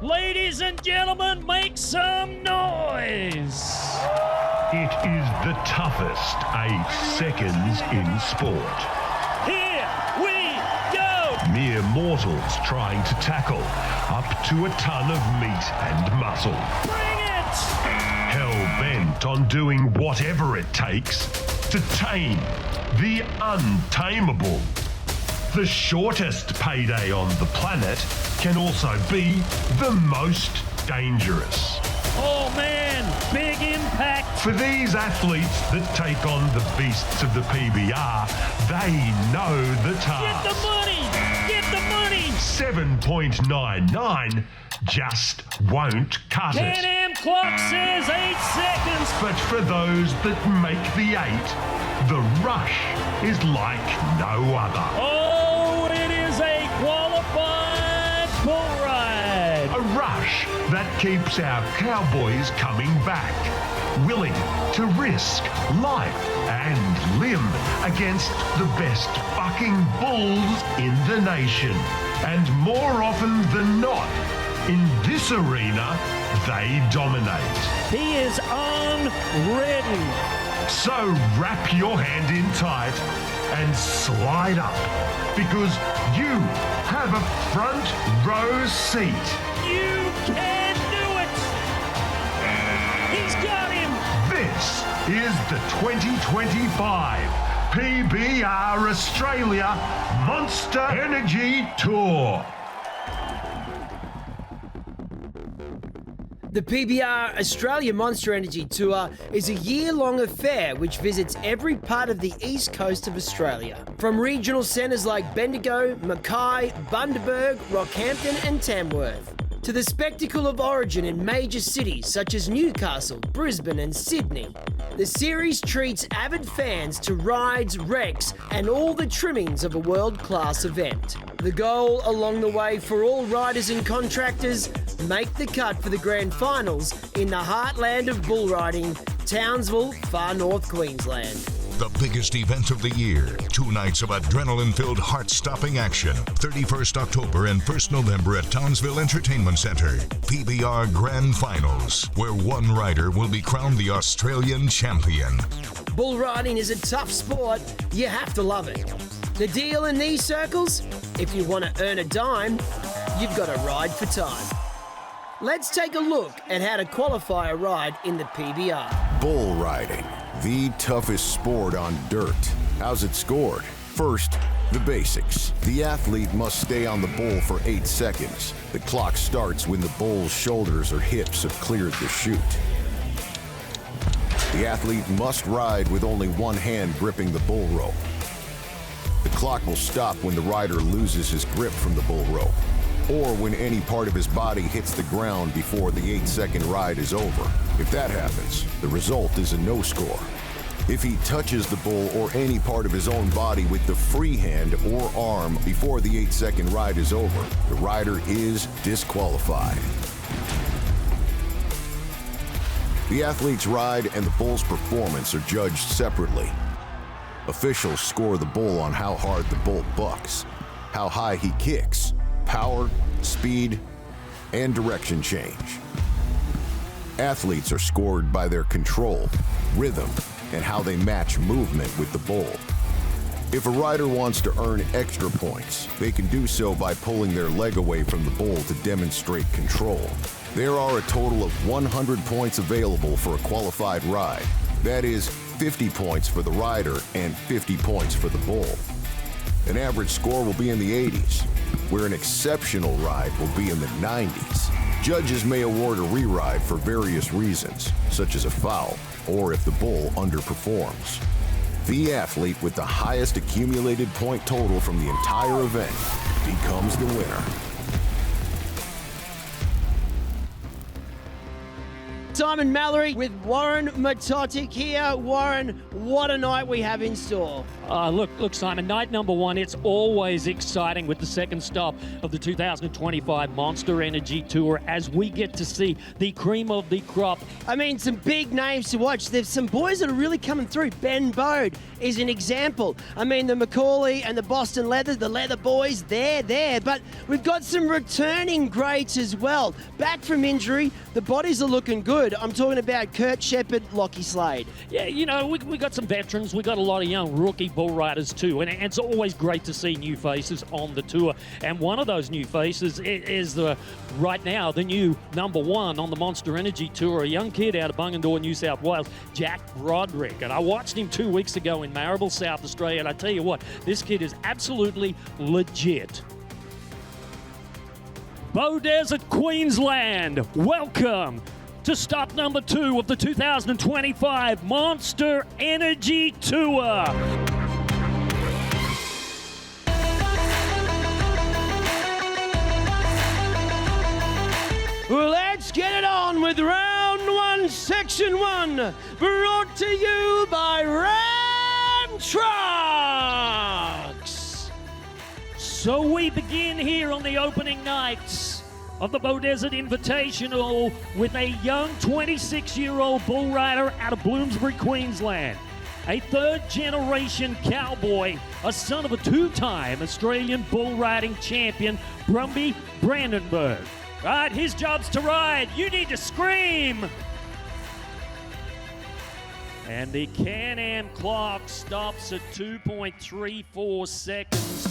Ladies and gentlemen, make some noise. It is the toughest 8 seconds in sport. Here we go. Mere mortals trying to tackle up to a ton of meat and muscle. Bring it. Hell-bent on doing whatever it takes to tame the untamable. The shortest payday on the planet can also be the most dangerous. Oh man, big impact. For these athletes that take on the beasts of the PBR, they know the task. Get the money. Get the money. 7.99 just won't cut Pan it. Am clock says 8 seconds. But for those that make the 8, the rush is like no other. Oh, it is a qualified bull ride. A rush that keeps our cowboys coming back, willing to risk life and limb against the best fucking bulls in the nation. And more often than not, in this arena, they dominate. He is unready. So wrap your hand in tight and slide up, because you have a front row seat. You can do it. He's got him. This is the 2025 PBR Australia Monster Energy Tour. The PBR Australia Monster Energy Tour is a year-long affair which visits every part of the east coast of Australia. From regional centres like Bendigo, Mackay, Bundaberg, Rockhampton and Tamworth, to the spectacle of origin in major cities such as Newcastle, Brisbane and Sydney. The series treats avid fans to rides, wrecks and all the trimmings of a world-class event. The goal along the way for all riders and contractors, make the cut for the grand finals in the heartland of bull riding, Townsville, far north Queensland. The biggest event of the year. 2 nights of adrenaline-filled, heart-stopping action. 31st October and 1st November at Townsville Entertainment Centre. PBR Grand Finals, where one rider will be crowned the Australian champion. Bull riding is a tough sport. You have to love it. The deal in these circles? If you want to earn a dime, you've got to ride for time. Let's take a look at how to qualify a ride in the PBR. Bull riding, the toughest sport on dirt. How's it scored? First, the basics. The athlete must stay on the bull for 8 seconds. The clock starts when the bull's shoulders or hips have cleared the chute. The athlete must ride with only one hand gripping the bull rope. The clock will stop when the rider loses his grip from the bull rope, or when any part of his body hits the ground before the 8-second ride is over. If that happens, the result is a no score. If he touches the bull or any part of his own body with the free hand or arm before the 8-second ride is over, the rider is disqualified. The athlete's ride and the bull's performance are judged separately. Officials score the bull on how hard the bull bucks, how high he kicks, power, speed, and direction change. Athletes are scored by their control, rhythm, and how they match movement with the bull. If a rider wants to earn extra points, they can do so by pulling their leg away from the bull to demonstrate control. There are a total of 100 points available for a qualified ride. That is 50 points for the rider and 50 points for the bull. An average score will be in the 80s, where an exceptional ride will be in the 90s. Judges may award a re-ride for various reasons, such as a foul, or if the bull underperforms. The athlete with the highest accumulated point total from the entire event becomes the winner. Simon Mallory with Warren Matotic here. Warren, what a night we have in store. Look, Simon, night number one, it's always exciting with the second stop of the 2025 Monster Energy Tour as we get to see the cream of the crop. I mean, some big names to watch. There's some boys that are really coming through. Ben Bode is an example. I mean, the Macaulay and the Boston Leather, the Leather Boys, they're there. But we've got some returning greats as well. Back from injury, the bodies are looking good. I'm talking about Kurt Shepherd, Lockie Slade. Yeah, you know, we got some veterans. We got a lot of young rookie bull riders too. And it's always great to see new faces on the tour. And one of those new faces is right now the new number one on the Monster Energy Tour, a young kid out of Bungendore, New South Wales, Jack Broderick. And I watched him 2 weeks ago in Maribel, South Australia. And I tell you what, this kid is absolutely legit. Beaudesert, Queensland, welcome to stop number 2 of the 2025 Monster Energy Tour. Let's get it on with round 1, section 1, brought to you by Ram Trucks. So we begin here on the opening night of the Beaudesert Invitational with a young 26-year-old bull rider out of Bloomsbury, Queensland. A third-generation cowboy, a son of a two-time Australian bull riding champion, Brumby Brandenburg. Right, his job's to ride. You need to scream. And the Can-Am clock stops at 2.34 seconds.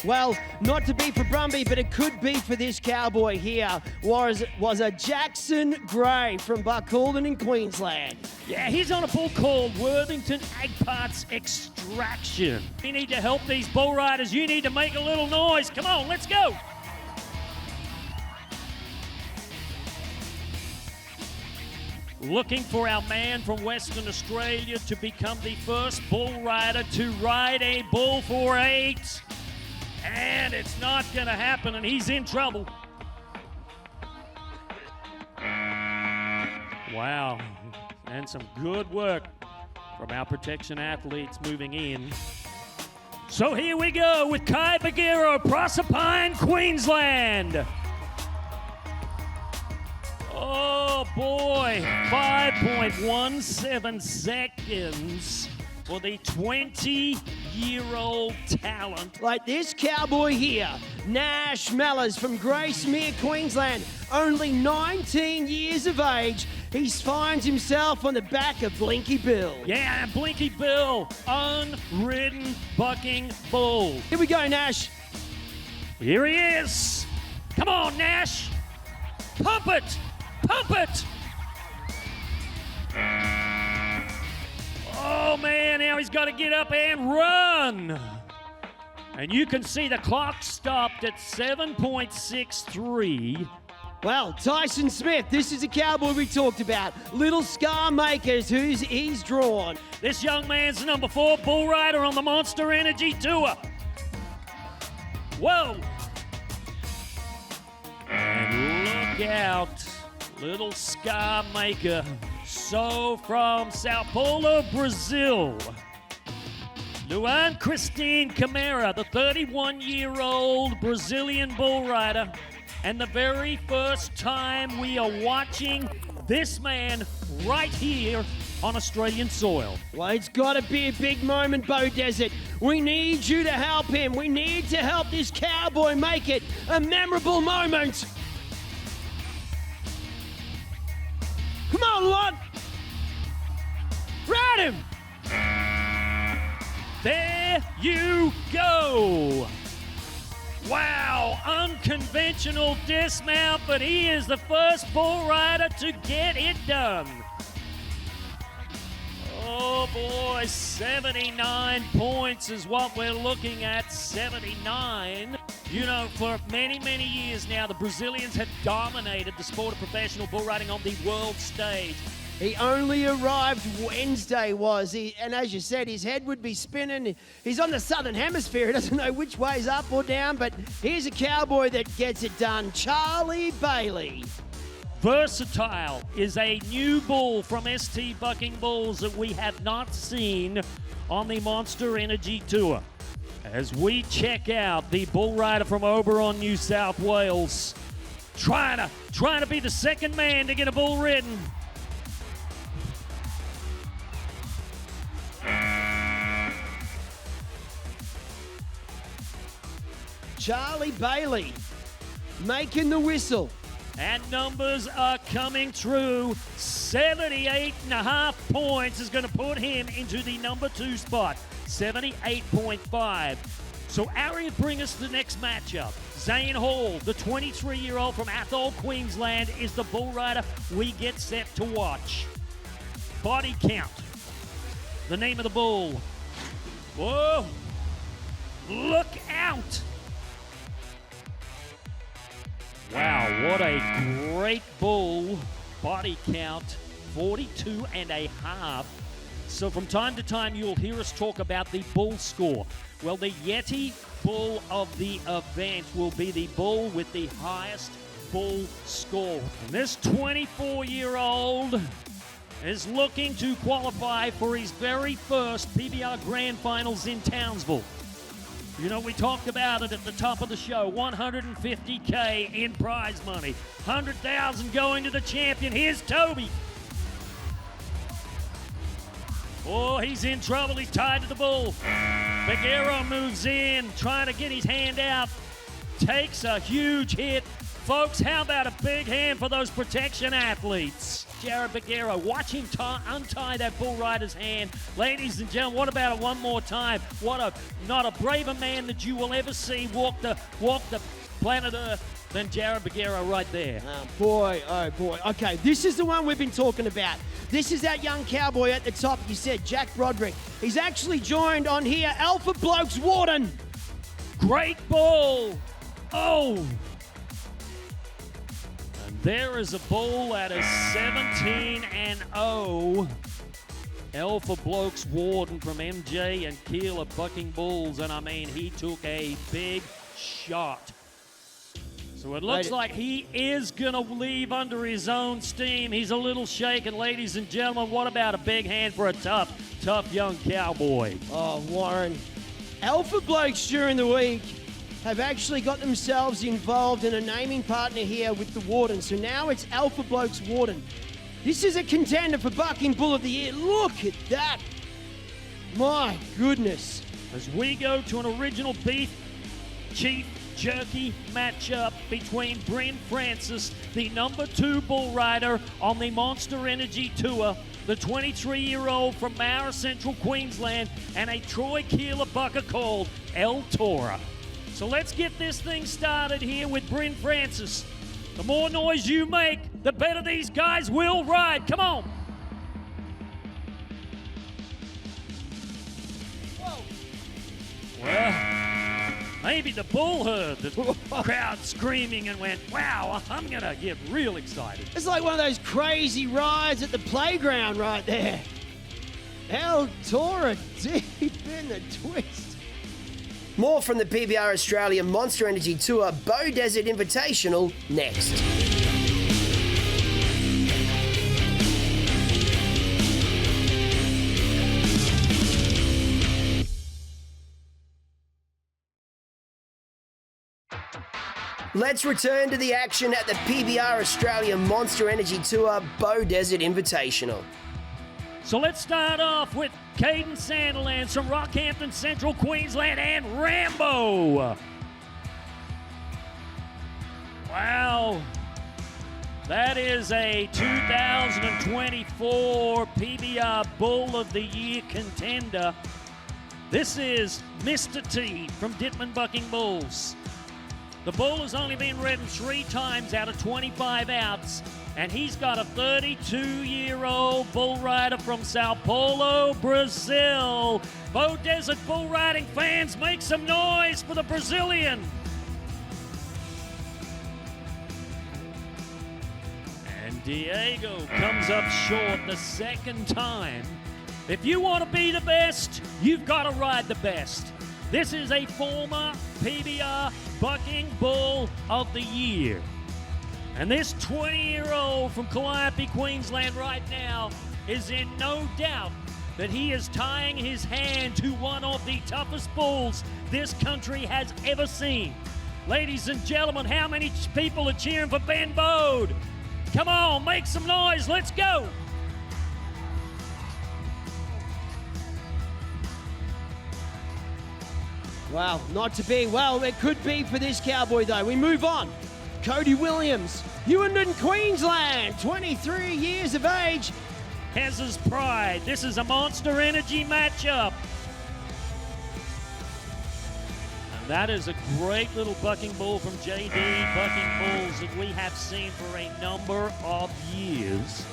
Well, not to be for Brumby, but it could be for this cowboy here, was a Jackson Gray from Buckhalden in Queensland. Yeah, he's on a bull called Worthington Ag Parts Extraction. You need to help these bull riders. You need to make a little noise. Come on, let's go. Looking for our man from Western Australia to become the first bull rider to ride a bull for 8. And it's not going to happen, and he's in trouble. Wow. And some good work from our protection athletes moving in. So here we go with Kai Bagheera, Proserpine, Queensland. Oh boy, 5.17 seconds for the 20-year-old talent. Like this cowboy here, Nash Mellors from Gracemere, Queensland, only 19 years of age. He finds himself on the back of Blinky Bill. Yeah, Blinky Bill, unridden bucking bull. Here we go, Nash. Here he is. Come on, Nash. Pump it. Pump it! Oh man, now he's got to get up and run. And you can see the clock stopped at 7.63. Well, Tyson Smith, this is a cowboy we talked about. Little Scar Makers, he's drawn. This young man's number 4 bull rider on the Monster Energy Tour. Whoa! And look out. Little Scar Maker, so from Sao Paulo, Brazil. Luan Christine Camara, the 31-year-old Brazilian bull rider. And the very first time we are watching this man right here on Australian soil. Well, it's got to be a big moment, Beaudesert. We need you to help him. We need to help this cowboy make it a memorable moment. Come on, Lon! Ride him! There you go! Wow, unconventional dismount, but he is the first bull rider to get it done. Oh boy, 79 points is what we're looking at, 79. You know, for many, many years now, the Brazilians have dominated the sport of professional bull riding on the world stage. He only arrived Wednesday, and as you said, his head would be spinning. He's on the southern hemisphere. He doesn't know which way's up or down, but here's a cowboy that gets it done, Charlie Bailey. Versatile is a new bull from ST Bucking Bulls that we have not seen on the Monster Energy Tour. As we check out the bull rider from Oberon, New South Wales, trying to be the second man to get a bull ridden. Charlie Bailey making the whistle. And numbers are coming through. 78.5 points is going to put him into the number 2 spot. 78.5. So Ari bring us the next matchup. Zane Hall, the 23-year-old from Athol, Queensland, is the bull rider we get set to watch. Body count. The name of the bull. Whoa. Look out. Wow, what a great bull. Body count, 42.5. So from time to time, you'll hear us talk about the bull score. Well, the Yeti bull of the event will be the bull with the highest bull score. And this 24-year-old is looking to qualify for his very first PBR Grand Finals in Townsville. You know, we talked about it at the top of the show. $150K in prize money. $100,000 going to the champion. Here's Toby. Oh, he's in trouble. He's tied to the bull. Peguero moves in, trying to get his hand out. Takes a huge hit. Folks, how about a big hand for those protection athletes? Jared Peguero, watch him untie that bull rider's hand. Ladies and gentlemen, what about it one more time? Not a braver man that you will ever see walk the planet Earth than Jared Peguero right there. Oh boy. Okay, this is the one we've been talking about. This is that young cowboy at the top. You said Jack Broderick. He's actually joined on here, Alpha Blokes Warden. Great bull. Oh. There is a bull that is 17-0. Alpha Blokes Warden from MJ and Keel of Bucking Bulls. And I mean, he took a big shot. So it looks like he is going to leave under his own steam. He's a little shaken. Ladies and gentlemen, what about a big hand for a tough young cowboy? Oh, Warren. Alpha Blokes during the week have actually got themselves involved in a naming partner here with the Warden. So now it's Alpha Blokes Warden. This is a contender for Bucking Bull of the Year. Look at that. My goodness. As we go to an original beef chief jerky matchup between Bryn Francis, the number 2 bull rider on the Monster Energy Tour, the 23-year-old from Mara Central, Queensland, and a Troy Keeler bucker called El Tora. So let's get this thing started here with Bryn Francis. The more noise you make, the better these guys will ride. Come on. Whoa. Well, maybe the bull heard the crowd screaming and went, wow, I'm going to get real excited. It's like one of those crazy rides at the playground right there. El Tora deep in the twist. More from the PBR Australia Monster Energy Tour Beaudesert Invitational next. Let's return to the action at the PBR Australia Monster Energy Tour Beaudesert Invitational. So let's start off with Caden Sandilands from Rockhampton Central, Queensland, and Rambo. Wow. That is a 2024 PBR Bull of the Year contender. This is Mr. T from Dittman Bucking Bulls. The bull has only been ridden 3 times out of 25 outs, and he's got a 32-year-old bull rider from Sao Paulo, Brazil. Beaudesert bull riding fans, make some noise for the Brazilian. And Diego comes up short the second time. If you want to be the best, you've got to ride the best. This is a former PBR Bucking Bull of the Year. And this 20-year-old from Calliope, Queensland right now is in no doubt that he is tying his hand to one of the toughest bulls this country has ever seen. Ladies and gentlemen, how many people are cheering for Ben Bode? Come on, make some noise, let's go. Wow, not to be. Well, it could be for this cowboy, though. We move on. Cody Williams, Newenden, Queensland, 23 years of age. Hez's Pride. This is a Monster Energy matchup. And that is a great little bucking bull from JD Bucking Bulls that we have seen for a number of years.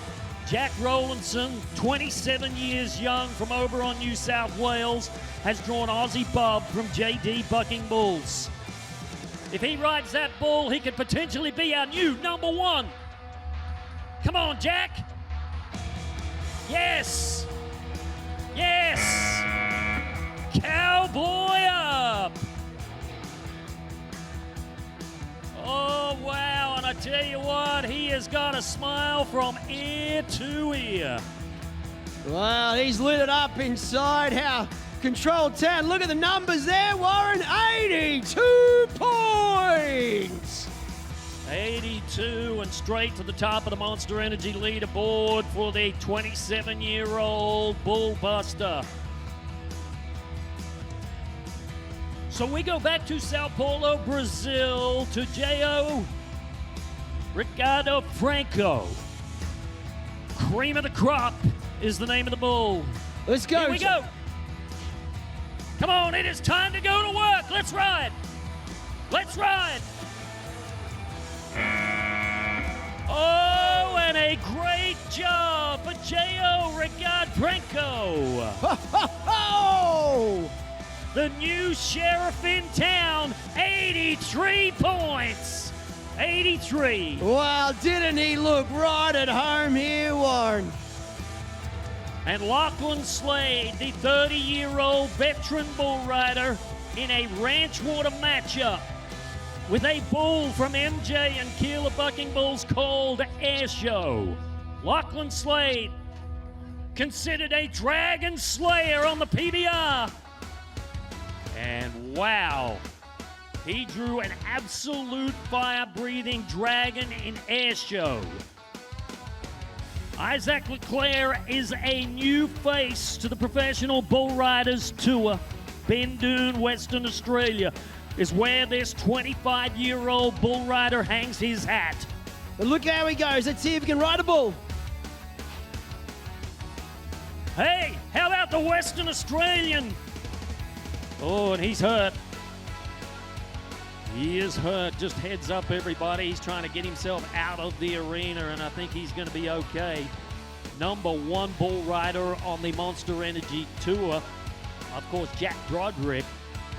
Jack Rowlandson, 27 years young from over on New South Wales, has drawn Aussie Bob from JD Bucking Bulls. If he rides that bull, he could potentially be our new number one. Come on, Jack. Yes. Yes. Cowboy up. Oh, wow. And I tell you what, he has got a smile from ear to ear. Well, he's lit it up inside. How controlled town. Look at the numbers there, Warren. 82 points. 82 and straight to the top of the Monster Energy leaderboard for the 27-year-old Bullbuster. So we go back to Sao Paulo, Brazil, to J.O. Ricardo Franco. Cream of the crop is the name of the bull. Let's go. Here we go. Come on, it is time to go to work. Let's ride. Let's ride. Oh, and a great job for J.O. Ricardo Franco. Ho, ho, ho! The new sheriff in town, 83 points. 83. Well, didn't he look right at home here, Warren? And Lachlan Slade, the 30-year-old veteran bull rider, in a ranch water matchup with a bull from MJ and Keeler Bucking Bulls called Air Show. Lachlan Slade, considered a dragon slayer on the PBR. And wow, he drew an absolute fire-breathing dragon in Air Show. Isaac Leclerc is a new face to the Professional Bull Riders Tour. Bendoon, Western Australia, is where this 25-year-old bull rider hangs his hat. But look how he goes. Let's see if he can ride a bull. Hey, how about the Western Australian? Oh, and he's hurt. He is hurt. Just heads up, everybody. He's trying to get himself out of the arena, and I think he's going to be okay. Number one bull rider on the Monster Energy Tour. Of course, Jack Broderick.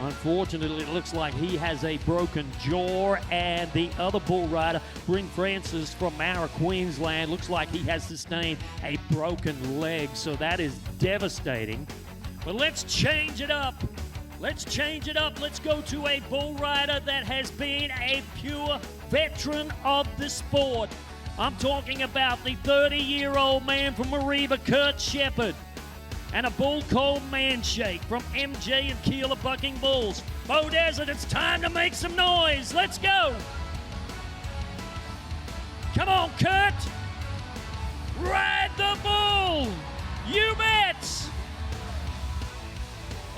Unfortunately, it looks like he has a broken jaw, and the other bull rider, Bryn Francis from Mara, Queensland, looks like he has sustained a broken leg, so that is devastating. But let's change it up. Let's change it up. Let's go to a bull rider that has been a pure veteran of the sport. I'm talking about the 30-year-old man from Mariba, Kurt Shepherd, and a bull called Manshake from MJ and Keeler Bucking Bulls. Beaudesert, it's time to make some noise. Let's go. Come on, Kurt. Ride the bull. You bet.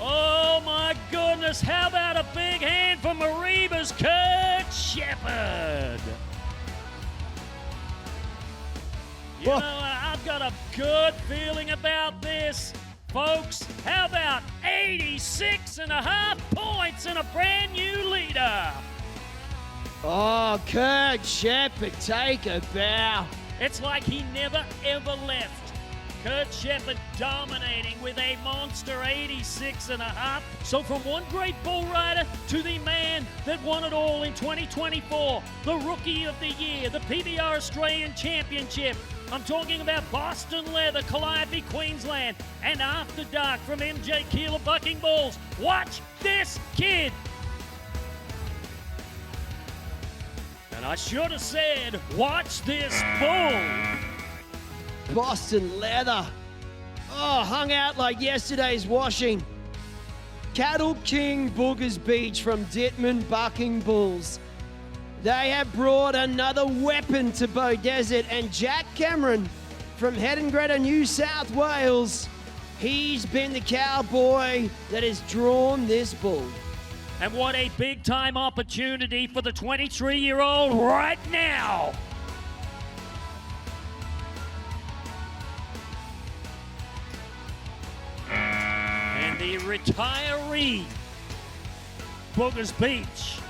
Oh, my goodness. How about a big hand for Mariba's Kurt Shepherd? You know, I've got a good feeling about this. Folks, how about 86.5 points and a brand new leader? Oh, Kurt Shepherd, take a bow. It's like he never, ever left. Kurt Shepherd dominating with a monster 86.5. So from one great bull rider to the man that won it all in 2024, the Rookie of the Year, the PBR Australian Championship. I'm talking about Boston Leather, Calliope, Queensland, and After Dark from MJ Keeler Bucking Bulls. Watch this kid. And I should have said, watch this bull. Boston leather. Oh, hung out like yesterday's washing. Cattle King Boogers Beach from Dittman Bucking Bulls. They have brought another weapon to Beaudesert, and Jack Cameron from Hedengreta, New South Wales, he's been the cowboy that has drawn this bull. And what a big-time opportunity for the 23-year-old right now. And the retiree, Boogers Beach,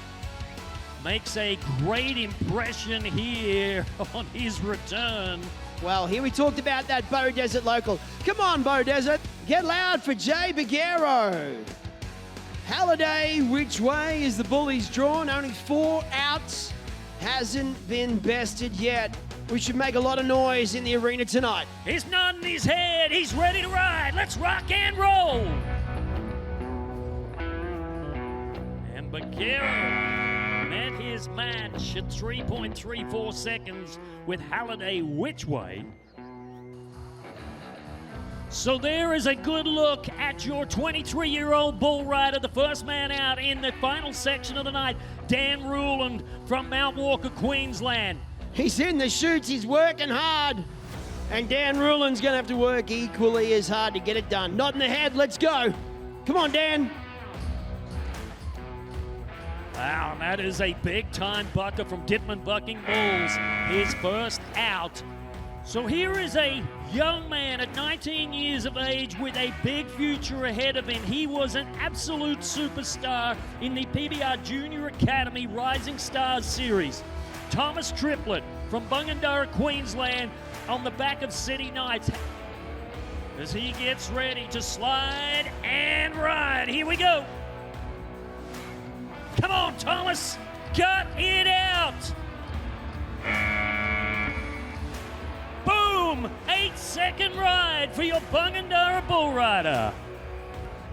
makes a great impression here on his return. Well, here we talked about that Beaudesert local. Come on, Beaudesert. Get loud for Jay Bagheero. Halliday, which way is the bullies drawn? Only 4 outs. Hasn't been bested yet. We should make a lot of noise in the arena tonight. He's nodding his head. He's ready to ride. Let's rock and roll. And Bagheero met his match at 3.34 seconds with Halliday which way. So there is a good look at your 23-year-old bull rider, the first man out in the final section of the night, Dan Ruland from Mount Walker, Queensland. He's in the chutes, he's working hard. And Dan Ruland's gonna have to work equally as hard to get it done. Not in the head, let's go. Come on, Dan. Wow, and that is a big-time bucker from Dittman Bucking Bulls. His first out. So here is a young man at 19 years of age with a big future ahead of him. He was an absolute superstar in the PBR Junior Academy Rising Stars Series. Thomas Triplett from Bungendara, Queensland, on the back of City Knights as he gets ready to slide and ride. Here we go. Come on, Thomas. Gut it out. Boom! 8-second ride for your Bungendara bull rider.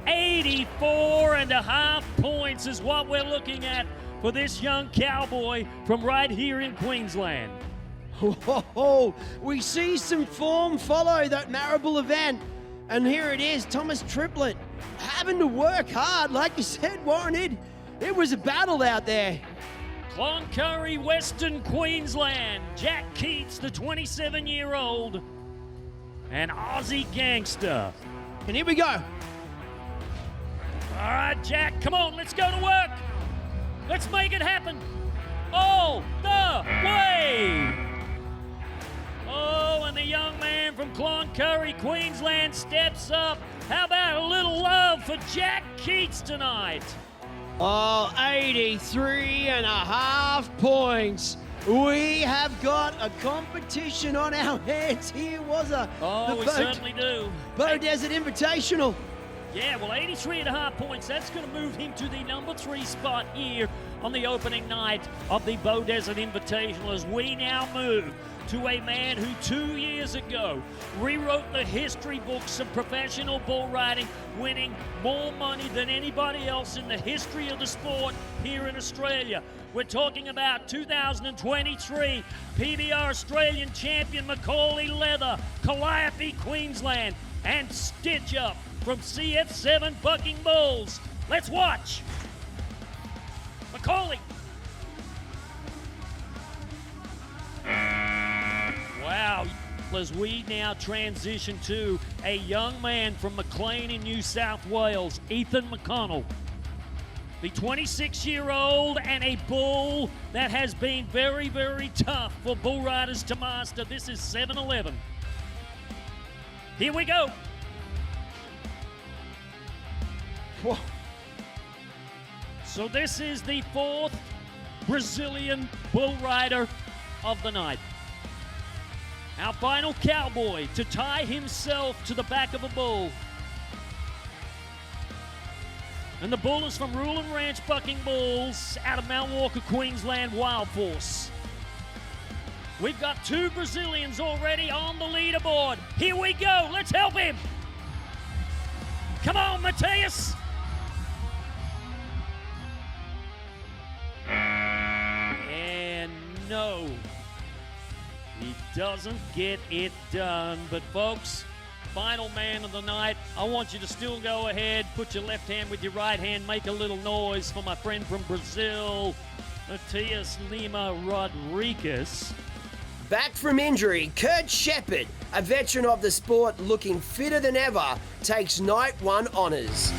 84.5 points is what we're looking at for this young cowboy from right here in Queensland. Oh, we see some form follow that Marrable event. And here it is, Thomas Triplett having to work hard. Like you said, Warren, it was a battle out there. Cloncurry, Western Queensland. Jack Keats, the 27-year-old. An Aussie gangster. And here we go. All right, Jack, come on, let's go to work. Let's make it happen. All the way. Oh, and the young man from Cloncurry, Queensland steps up. How about a little love for Jack Keats tonight? Oh, 83.5 points. We have got a competition on our hands here, We certainly do. Beaudesert Invitational. Yeah, well, 83.5 points. That's going to move him to the number 3 spot here on the opening night of the Beaudesert Invitational as we now move to a man who 2 years ago rewrote the history books of professional bull riding, winning more money than anybody else in the history of the sport here in Australia. We're talking about 2023 PBR Australian champion Macaulay Leather, Calliope, Queensland, and Stitch Up from CF7 Bucking Bulls. Let's watch. Macaulay. Wow, as we now transition to a young man from Maclean in New South Wales, Ethan McConnell. The 26-year-old and a bull that has been very, very tough for bull riders to master. This is 7-11. Here we go. Whoa. So this is the 4th Brazilian bull rider of the night. Our final cowboy to tie himself to the back of a bull. And the bull is from Ruland Ranch Bucking Bulls out of Mount Walker, Queensland, Wild Force. We've got 2 Brazilians already on the leaderboard. Here we go. Let's help him. Come on, Matthias. And no. He doesn't get it done. But folks, final man of the night, I want you to still go ahead, put your left hand with your right hand, make a little noise for my friend from Brazil, Matias Lima Rodriguez. Back from injury, Kurt Shepherd, a veteran of the sport looking fitter than ever, takes night one honours.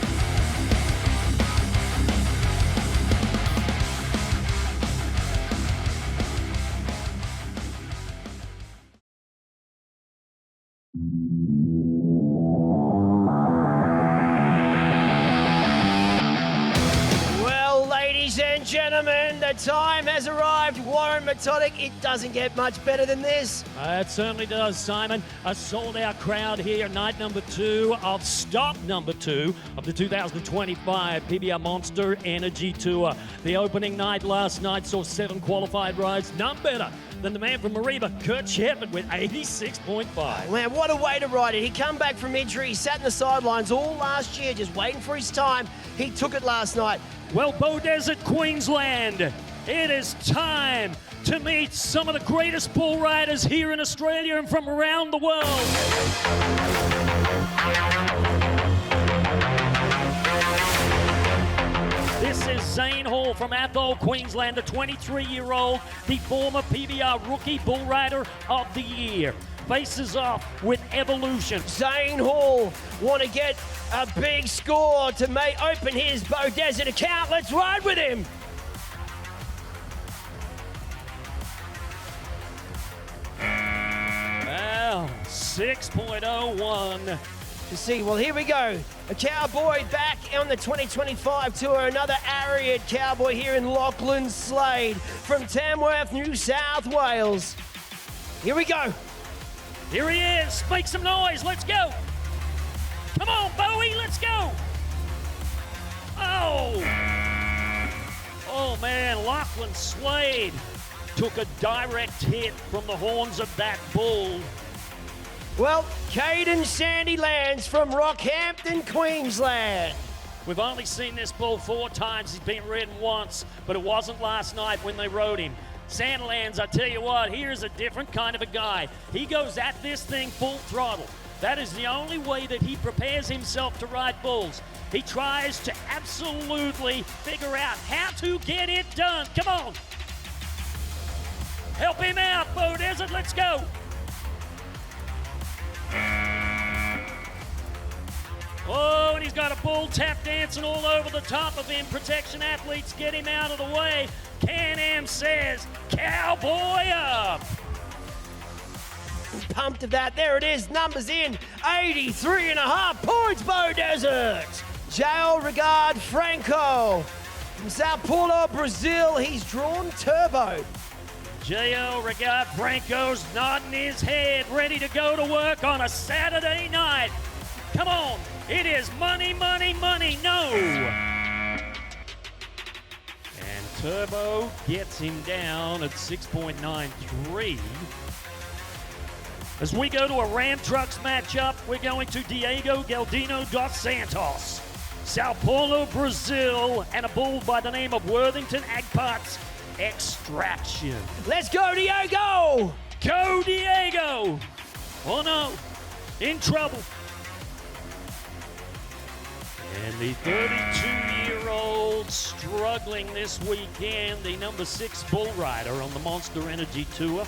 Well, ladies and gentlemen, the time has arrived. Warren Metodic, it doesn't get much better than this. It certainly does, Simon. A sold-out crowd here, night number 2 of stop number 2 of the 2025 PBR Monster Energy Tour. The opening night last night saw 7 qualified rides, none better than the man from Mariba, Kurt Shepherd, with 86.5. Man, what a way to ride it. He come back from injury, he sat in the sidelines all last year just waiting for his time. He took it last night. Well, Beaudesert, Queensland, it is time to meet some of the greatest bull riders here in Australia and from around the world. This is Zane Hall from Athol, Queensland, a 23-year-old, the former PBR Rookie Bull Rider of the Year. Faces off with Evolution. Zane Hall want to get a big score to open his Beaudesert account. Let's ride with him. Well, 6.01. To see, well, here we go. A cowboy back on the 2025 tour. Another Ariat cowboy here in Lachlan Slade from Tamworth, New South Wales. Here we go. Here he is. Make some noise. Let's go. Come on, Bowie. Let's go. Oh. Oh, man. Lachlan Slade took a direct hit from the horns of that bull. Well, Caden Sandy Lands from Rockhampton, Queensland. We've only seen this bull 4 times. He's been ridden once, but it wasn't last night when they rode him. Sandlands, I tell you what, here's a different kind of a guy. He goes at this thing full throttle. That is the only way that he prepares himself to ride bulls. He tries to absolutely figure out how to get it done. Come on. Help him out, Beaudesert. Let's go. Oh, and he's got a bull tap dancing all over the top of him. Protection athletes, get him out of the way. Can-Am says, cowboy up. Pumped of that. There it is. Numbers in. 83.5 points, Beaudesert. Jael Regard Franco from Sao Paulo, Brazil. He's drawn turbo. J.O. Regard Franco's nodding his head, ready to go to work on a Saturday night. Come on. It is money, money, money. No. And Turbo gets him down at 6.93. As we go to a Ram Trucks matchup, we're going to Diego Galdino dos Santos, Sao Paulo, Brazil, and a bull by the name of Worthington Agparts Extraction. Let's go, Diego! Go, Diego! Oh no, in trouble. And the 32-year-old struggling this weekend, the number 6 bull rider on the Monster Energy Tour.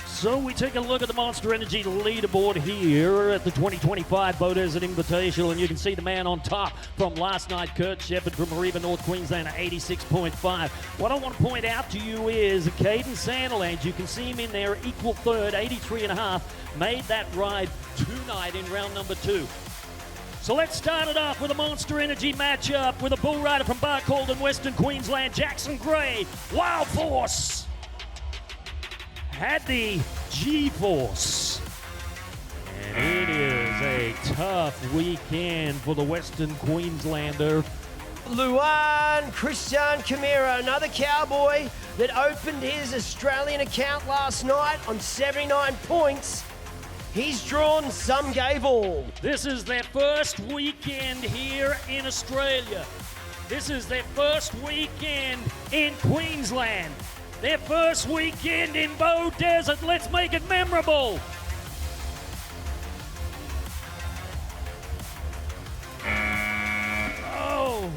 So we take a look at the Monster Energy leaderboard here at the 2025 Beaudesert Invitational, and you can see the man on top from last night, Kurt Shepherd from Mariba, North Queensland, at 86.5. What I want to point out to you is Caden Sandilands, you can see him in there, equal third, 83.5, made that ride tonight in round number 2. So let's start it off with a Monster Energy matchup with a bull rider from Barcaldine, Western Queensland, Jackson Gray, Wild Force. Had the G-Force. And it is a tough weekend for the Western Queenslander. Luan Christian Camira, another cowboy that opened his Australian account last night on 79 points. He's drawn some Gable. This is their first weekend here in Australia. This is their first weekend in Queensland. Their first weekend in Beaudesert. Let's make it memorable. Oh,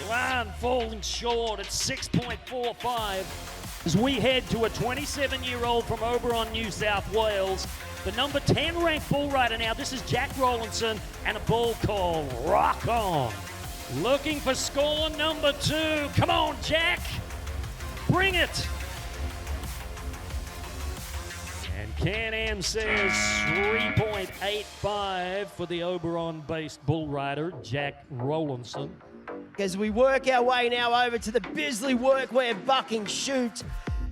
line falling short at 6.45 as we head to a 27-year-old from Oberon, New South Wales. The number 10 ranked bull rider now. This is Jack Rollinson and a bull called Rock On. Looking for score number 2. Come on, Jack. Bring it. And Can-Am says 3.85 for the Oberon-based bull rider, Jack Rollinson. As we work our way now over to the Bisley Workwear Bucking Shoot,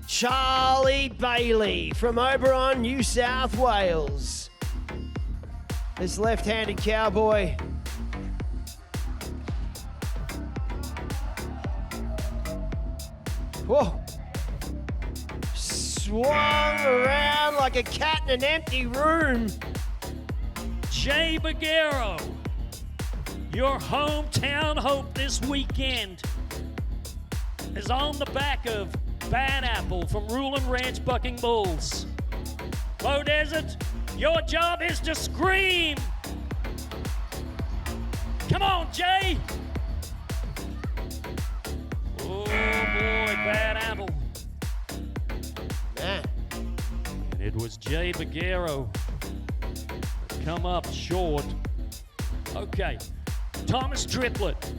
Charlie Bailey from Oberon, New South Wales. This left-handed cowboy. Whoa. Swung around like a cat in an empty room. Jay Bagero, your hometown hope this weekend, is on the back of Bad Apple from Rulin Ranch Bucking Bulls. Beaudesert, your job is to scream. Come on, Jay. Oh boy, Bad Apple. Man. And it was Jay Bagero that come up short. Okay, Thomas Triplett,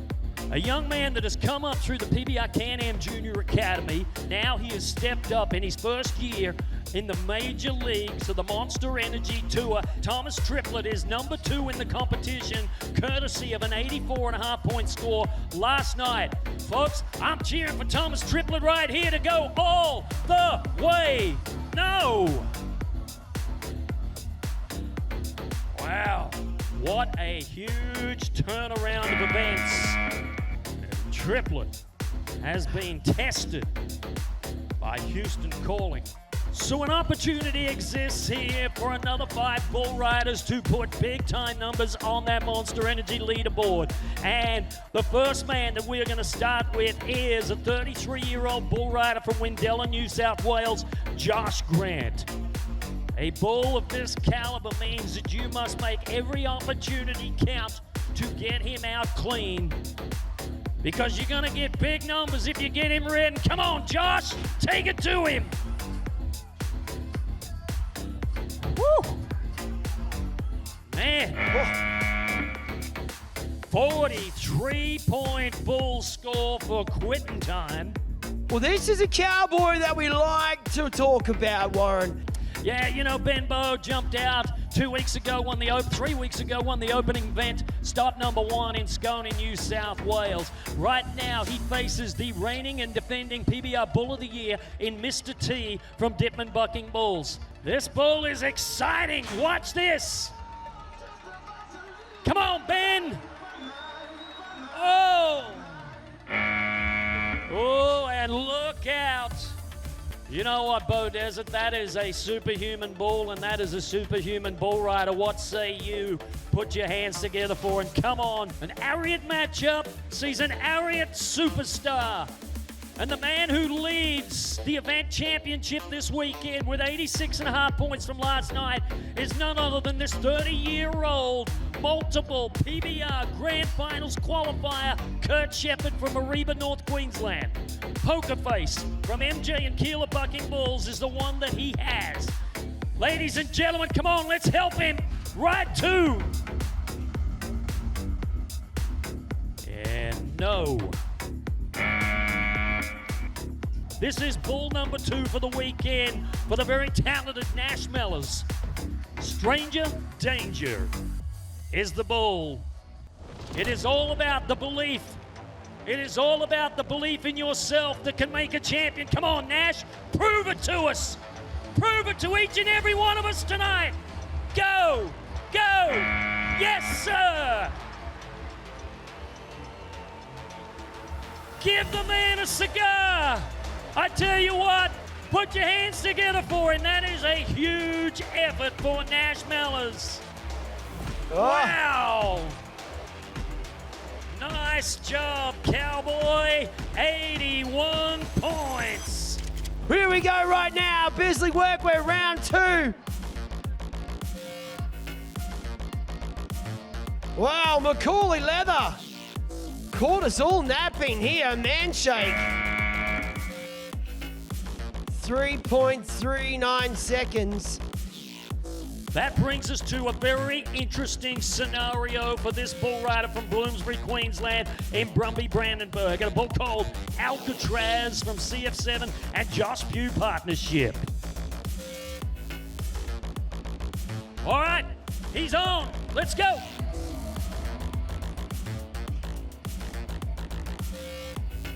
a young man that has come up through the PBR Can-Am Junior Academy. Now he has stepped up in his first year in the major leagues of the Monster Energy Tour. Thomas Triplett is number 2 in the competition, courtesy of an 84.5-point score last night. Folks, I'm cheering for Thomas Triplett right here to go all the way. No! Wow, what a huge turnaround of events. Triplett has been tested by Houston Calling. So an opportunity exists here for another 5 bull riders to put big time numbers on that Monster Energy leaderboard. And the first man that we're going to start with is a 33-year-old bull rider from Windella, New South Wales, Josh Grant. A bull of this caliber means that you must make every opportunity count to get him out clean, because you're going to get big numbers if you get him ridden. Come on, Josh, take it to him. Woo! Man. 43-point bull score for quitting time. Well, this is a cowboy that we like to talk about, Warren. Yeah, you know, Benbow jumped out 3 weeks ago, won the opening event, stop number 1 in Scone, New South Wales. Right now, he faces the reigning and defending PBR Bull of the Year in Mr. T from Dittman Bucking Bulls. This bull is exciting. Watch this. Come on, Ben. Oh. Oh, and look out. You know what, Beaudesert? That is a superhuman bull, and that is a superhuman bull rider. What say you? Put your hands together for him. Come on. An Ariat matchup sees an Ariat superstar. And the man who leads the event championship this weekend with 86.5 points from last night is none other than this 30-year-old multiple PBR Grand Finals qualifier, Kurt Shepherd from Mariba, North Queensland. Poker Face from MJ and Keeler Bucking Bulls is the one that he has. Ladies and gentlemen, come on, let's help him. Right to. And no. This is bull number 2 for the weekend for the very talented Nash Mellors. Stranger Danger is the bull. It is all about the belief. It is all about the belief in yourself that can make a champion. Come on, Nash, prove it to us. Prove it to each and every one of us tonight. Go, go, yes, sir. Give the man a cigar. I tell you what, put your hands together for him. That is a huge effort for Nash Mellors. Oh. Wow. Nice job, cowboy. 81 points. Here we go right now. Bisley Workwear round 2. Wow, Macaulay Leather caught us all napping here. Man shake. 3.39 seconds. That brings us to a very interesting scenario for this bull rider from Bloomsbury, Queensland in Brumby, Brandenburg. And a bull called Alcatraz from CF7 and Josh Pugh Partnership. All right, he's on. Let's go.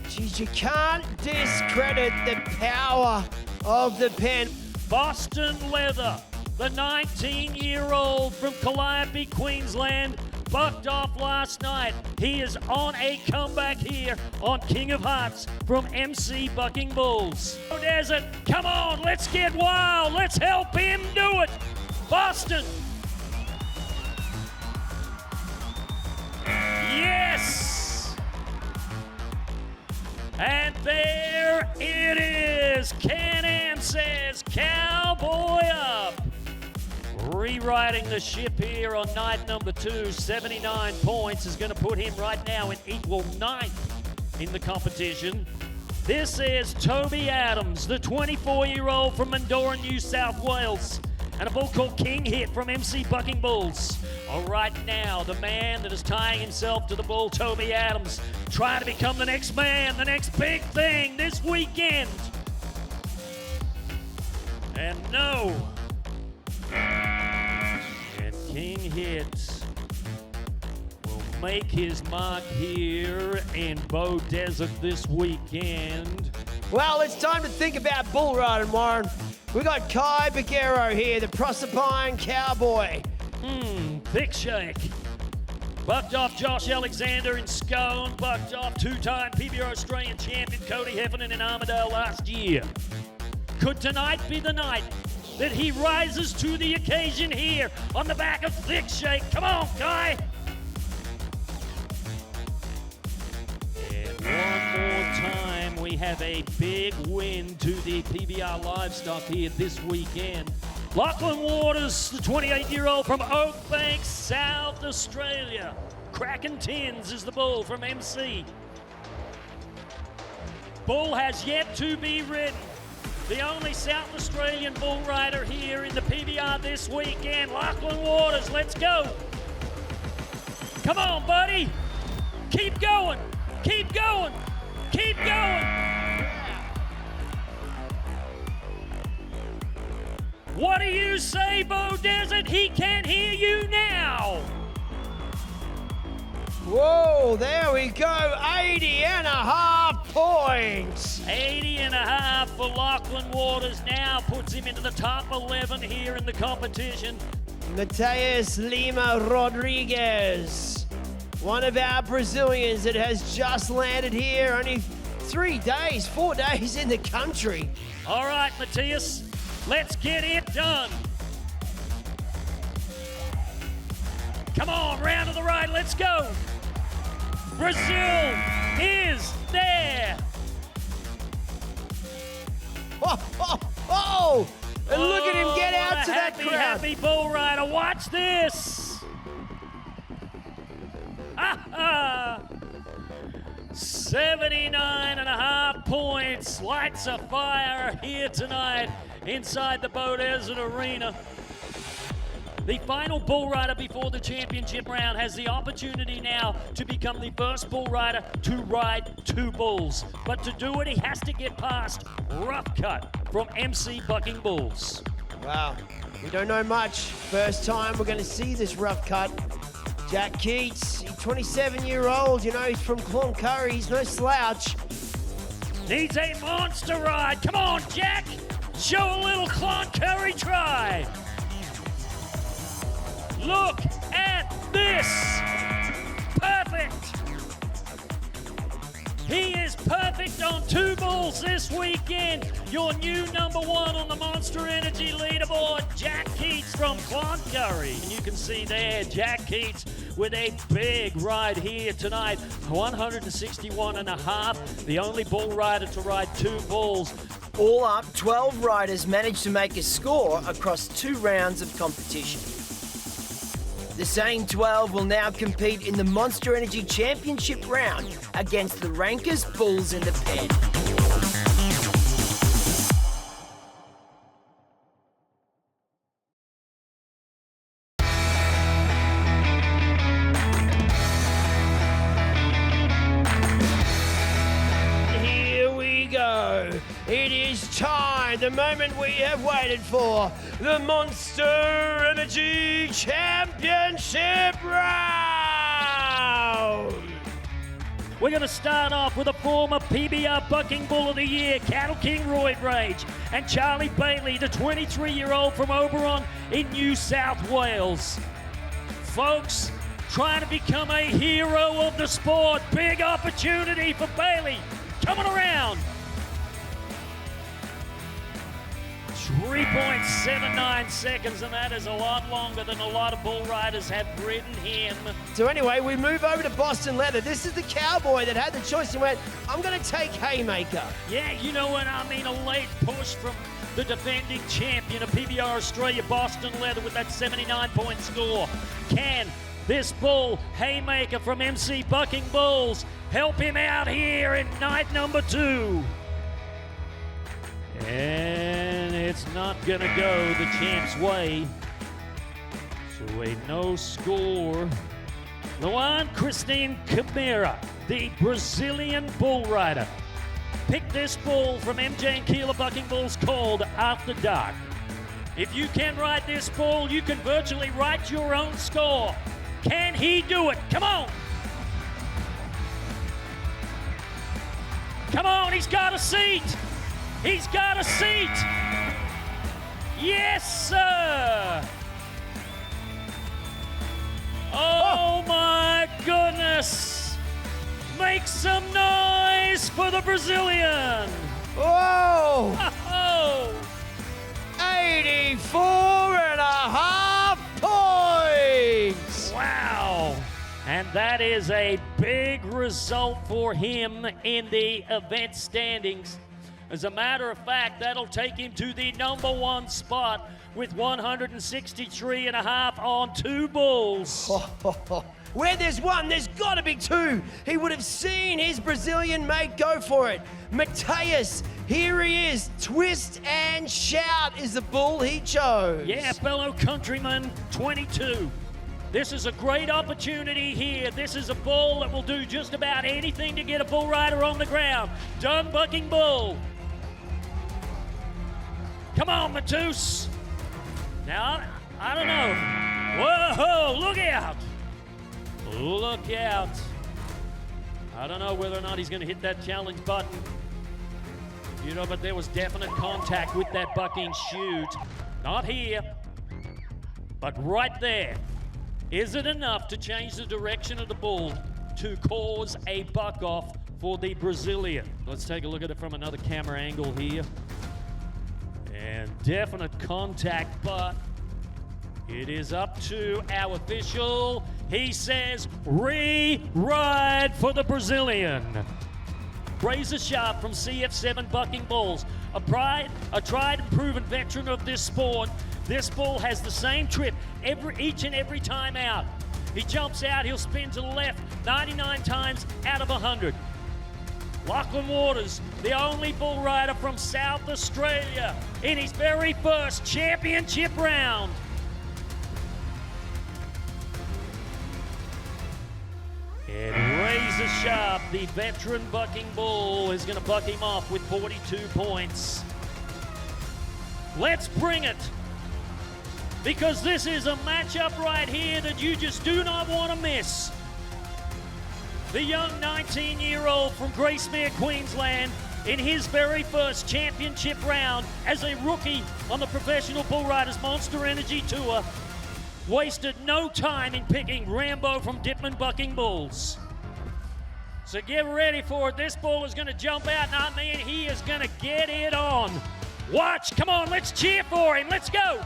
Geez, you can't discredit the power of the pen. Boston Leather, the 19-year-old from Calliope, Queensland, bucked off last night. He is on a comeback here on King of Hearts from MC Bucking Bulls. Beaudesert, come on, let's get wild. Let's help him do it. Boston. Yes. And there it is. Can-Am says cowboy up. Rewriting the ship here on night number 2, 79 points is going to put him right now in equal 9th in the competition. This is Toby Adams, the 24-year-old from Mendora, New South Wales, and a bull called King Hit from MC Bucking Bulls. All right now, the man that is tying himself to the bull, Toby Adams, trying to become the next man, the next big thing this weekend. And no. And King Hit will make his mark here in Beaudesert this weekend. Well, it's time to think about bull riding, Warren. We got Kai Bagheero here, the Proserpine Cowboy. Thick shake. Bucked off Josh Alexander in Scone. Bucked off two-time PBR Australian champion Cody Heffernan in Armidale last year. Could tonight be the night that he rises to the occasion here on the back of Thick Shake? Come on, Kai. And one more time, we have a big win to the PBR livestock here this weekend. Lachlan Waters, the 28-year-old from Oakbank, South Australia. Kraken Tins is the bull from MC. Bull has yet to be ridden. The only South Australian bull rider here in the PBR this weekend. Lachlan Waters, let's go. Come on, buddy. Keep going. Keep going. Keep going. What do you say, Beaudesert? He can hear you now. Whoa, there we go. 80.5 points. 80.5 for Lachlan Waters now puts him into the top 11 here in the competition. Mateus Lima Rodriguez, one of our Brazilians that has just landed here, only 4 days in the country. All right, Mateus, let's get it done. Come on, round to the right, let's go. Brazil is there. Oh, and look at him get out to that crowd. Happy bull rider, watch this. 79.5 points, lights a fire here tonight inside the Beaudesert Arena. The final bull rider before the championship round has the opportunity now to become the first bull rider to ride 2 bulls. But to do it, he has to get past Rough Cut from MC Bucking Bulls. Wow, we don't know much. First time we're going to see this Rough Cut. Jack Keats, 27-year-old, you know, he's from Cloncurry, he's no slouch. Needs a monster ride. Come on, Jack. Show a little Cloncurry try. Look at this. Perfect. He is perfect on 2 bulls this weekend. Your new number 1 on the Monster Energy leaderboard, Jack Keats from Cloncurry. And you can see there, Jack Keats with a big ride here tonight. 161.5, the only bull rider to ride 2 bulls. All up, 12 riders managed to make a score across 2 rounds of competition. The same 12 will now compete in the Monster Energy Championship round against the rankest bulls in the pen. It is time, the moment we have waited for, the Monster Energy Championship round! We're going to start off with a former PBR Bucking Bull of the Year, Cattle King Roid Rage, and Charlie Bailey, the 23-year-old from Oberon in New South Wales. Folks, trying to become a hero of the sport. Big opportunity for Bailey. Coming around. 3.79 seconds, and that is a lot longer than a lot of bull riders have ridden him. So anyway, we move over to Boston Leather. This is the cowboy that had the choice and went, I'm going to take Haymaker. Yeah, you know what I mean, a late push from the defending champion of PBR Australia, Boston Leather, with that 79-point score. Can this bull, Haymaker from MC Bucking Bulls, help him out here in night number 2? And it's not going to go the champ's way. So a no score. Luan Christine Camara, the Brazilian bull rider, picked this bull from MJ and Keeler Bucking Bulls called After Dark. If you can ride this bull, you can virtually write your own score. Can he do it? Come on. Come on, he's got a seat. He's got a seat. Yes, sir. Oh, my goodness. Make some noise for the Brazilian. Whoa! Oh. 84.5 points. Wow. And that is a big result for him in the event standings. As a matter of fact, that'll take him to the number 1 spot with 163.5 on 2 bulls. Where there's one, there's got to be 2. He would have seen his Brazilian mate go for it. Mateus, here he is. Twist and Shout is the bull he chose. Yeah, fellow countryman, 22. This is a great opportunity here. This is a bull that will do just about anything to get a bull rider on the ground. Done Bucking Bull. Come on, Mateus. Now, I don't know. Whoa, look out. Look out. I don't know whether or not he's going to hit that challenge button. You know, but there was definite contact with that bucking chute. Not here, but right there. Is it enough to change the direction of the bull to cause a buck off for the Brazilian? Let's take a look at it from another camera angle here. And definite contact, but it is up to our official. He says re-ride for the Brazilian. Razor Sharp from CF7 Bucking Bulls, a tried and proven veteran of this sport. This bull has the same trip each and every time out. He jumps out, he'll spin to the left 99 times out of 100. Lachlan Waters, the only bull rider from South Australia, in his very first championship round. And Razor Sharp, the veteran Bucking Bull, is going to buck him off with 42 points. Let's bring it, because this is a matchup right here that you just do not want to miss. The young 19-year-old from Gracemere, Queensland, in his very first championship round as a rookie on the Professional Bull Riders Monster Energy Tour, wasted no time in picking Rambo from Dipman Bucking Bulls. So get ready for it. This bull is going to jump out, and I mean, he is going to get it on. Watch, come on, let's cheer for him. Let's go.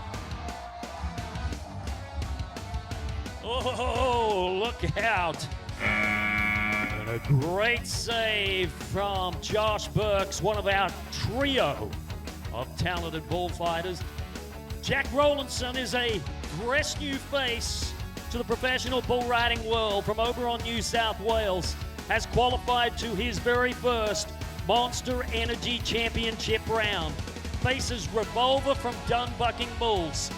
Oh, look out. And A great save from Josh Burks, one of our trio of talented bullfighters. Jack Rowlandson is a fresh new face to the professional bull riding world from Oberon, New South Wales. Has qualified to his very first Monster Energy Championship round. Faces Revolver from Dunbucking Bulls.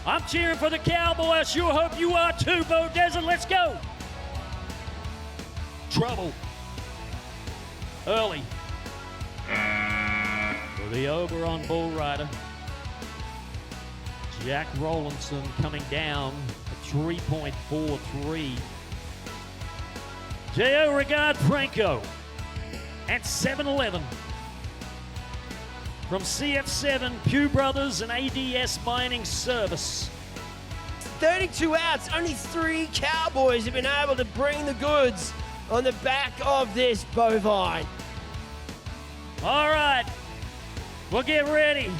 I'm cheering for the cowboy. I sure hope you are too, Beaudesert. Let's go. Trouble. Early. For the Oberon bull rider. Jack Rowlandson coming down at 3.43. J.O. Regard Franco at 7.11. From CF7, Pew Brothers and ADS Mining Service. 32 outs, only 3 cowboys have been able to bring the goods on the back of this bovine. All right, we'll get ready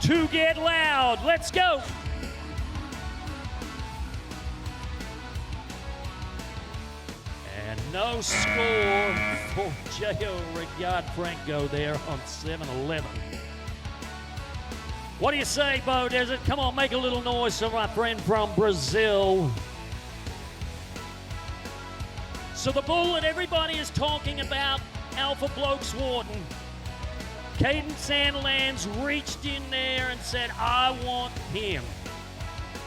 to get loud. Let's go. And no score for J.O. Regard Franco there on 7-11. What do you say, Beaudesert? Come on, make a little noise for my friend from Brazil. So the bull that everybody is talking about, Alpha Blokes Warden. Caden Sandlands reached in there and said, I want him.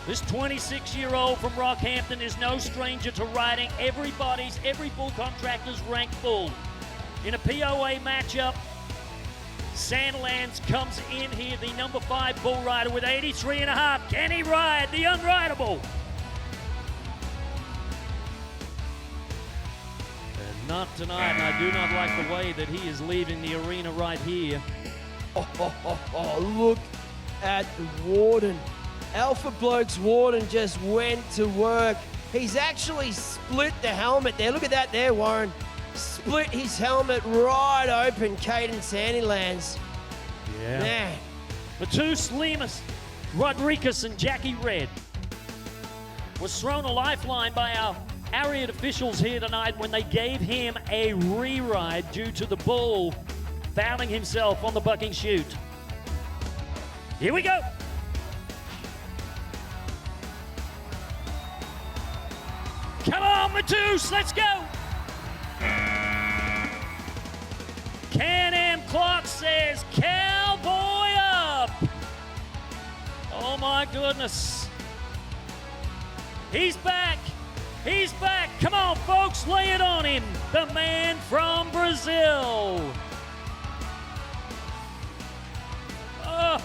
This 26-year-old from Rockhampton is no stranger to riding every bull contractor's ranked bull. In a POA matchup, Sandlands comes in here, the number 5 bull rider with 83.5. Can he ride the unrideable? And not tonight, and I do not like the way that he is leaving the arena right here. Look at the Warden. Alpha Blokes Warden just went to work. He's actually split the helmet there. Look at that there, Warren. Split his helmet right open, Caden Sandylands. Yeah. Man. The two Slimas, Rodriguez and Jackie Red, was thrown a lifeline by our Ariat officials here tonight when they gave him a re-ride due to the bull fouling himself on the bucking chute. Here we go. Come on, Matus, let's go. Can-Am Clark says, cowboy up. Oh my goodness. He's back. He's back. Come on, folks, lay it on him. The man from Brazil. Oh,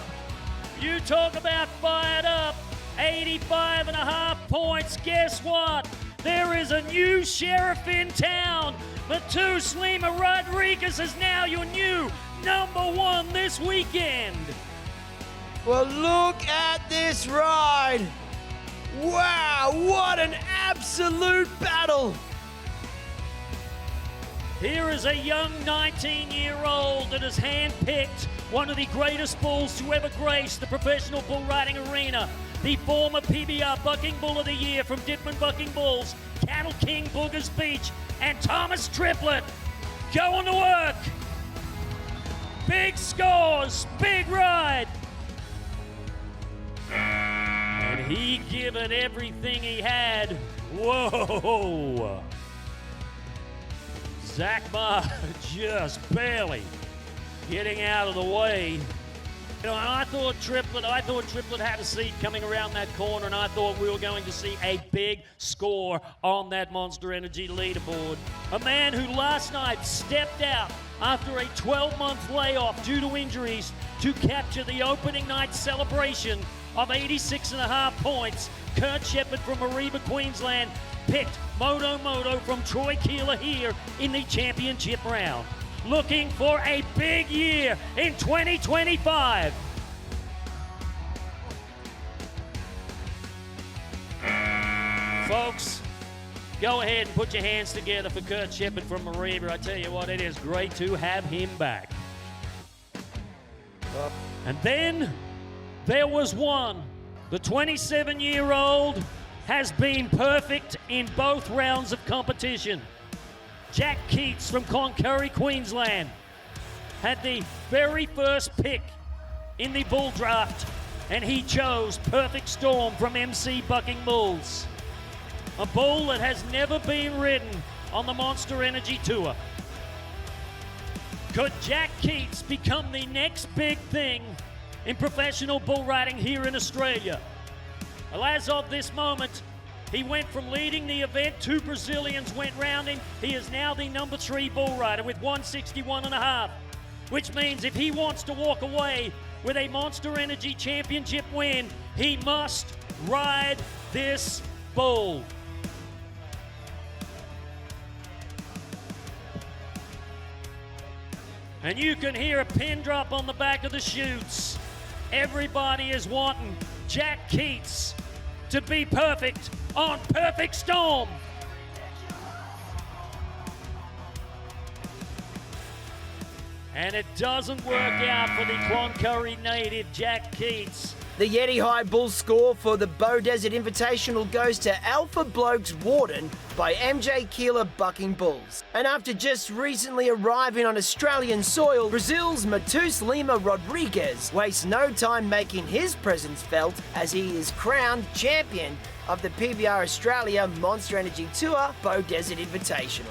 you talk about fired up. 85.5 points. Guess what? There is a new sheriff in town. Matus Lima Rodriguez is now your new number 1 this weekend. Well, look at this ride. Wow, what an absolute battle. Here is a young 19-year-old that has handpicked one of the greatest bulls to ever grace the professional bull riding arena. The former PBR Bucking Bull of the Year from Ditman Bucking Bulls, Cattle King Boogers Beach, and Thomas Triplett going to work. Big scores, big ride. And he gave it everything he had. Whoa. Zach Ma just barely getting out of the way. You know, and I thought Triplett had a seat coming around that corner, and I thought we were going to see a big score on that Monster Energy leaderboard. A man who last night stepped out after a 12-month layoff due to injuries to capture the opening night celebration of 86.5 points. Kurt Shepherd from Mariba, Queensland, picked Moto from Troy Keeler here in the championship round. Looking for a big year in 2025. Folks, go ahead and put your hands together for Kurt Shepherd from Mariba. I tell you what, it is great to have him back. And then there was one. The 27-year-old has been perfect in both rounds of competition. Jack Keats from Cloncurry, Queensland, had the very first pick in the bull draft, and he chose Perfect Storm from MC Bucking Bulls, a bull that has never been ridden on the Monster Energy Tour. Could Jack Keats become the next big thing in professional bull riding here in Australia? Well, as of this moment, he went from leading the event, 2 Brazilians went round him. He is now the number 3 bull rider with 161.5, which means if he wants to walk away with a Monster Energy Championship win, he must ride this bull. And you can hear a pin drop on the back of the chutes. Everybody is wanting Jack Keats to be perfect on Perfect Storm. And it doesn't work out for the Cloncurry native Jack Keats. The Yeti High Bull score for the Beaudesert Invitational goes to Alpha Blokes Warden by MJ Keeler Bucking Bulls. And after just recently arriving on Australian soil, Brazil's Matheus Lima Rodrigues wastes no time making his presence felt as he is crowned champion of the PBR Australia Monster Energy Tour Beaudesert Invitational.